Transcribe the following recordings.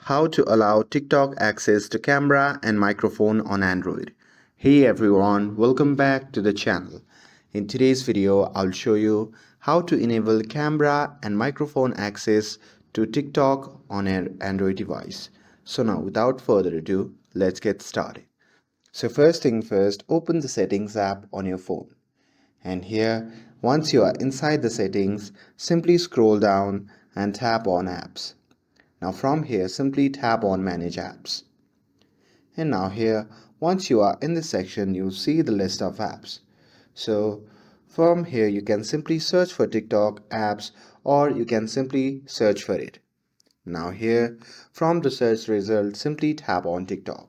How to allow TikTok access to camera and microphone on Android. Hey everyone, welcome back to the channel. In today's video, I'll show you how to enable camera and microphone access to TikTok on an Android device. So now without further ado, let's get started. So first thing first, open the settings app on your phone. And here, once you are inside the settings, simply scroll down and tap on apps. Now from here, simply tap on Manage Apps. And now here, once you are in this section, you see the list of apps. So from here, you can simply search for TikTok apps or you can simply search for it. Now here, from the search result, simply tap on TikTok.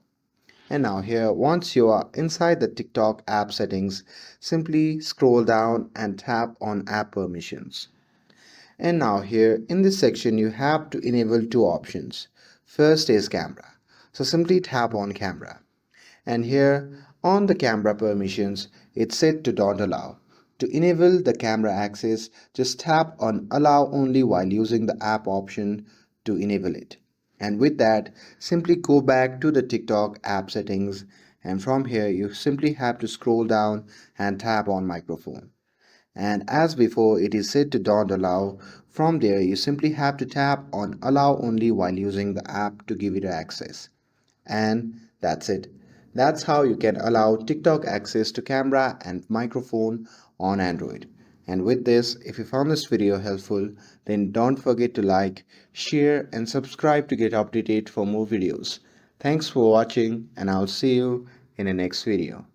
And now here, once you are inside the TikTok app settings, simply scroll down and tap on App Permissions. And now here in this section you have to enable two options. First is camera. So simply tap on camera. And here on the camera permissions it's set to don't allow. To enable the camera access, just tap on allow only while using the app option to enable it. And with that, simply go back to the TikTok app settings, and from here you simply have to scroll down and tap on microphone. And as before, it is set to don't allow. From there you simply have to tap on allow only while using the app to give it access. And that's it. That's how you can allow TikTok access to camera and microphone on Android. And with this, if you found this video helpful, then don't forget to like, share and subscribe to get updated for more videos. Thanks for watching, and I'll see you in the next video.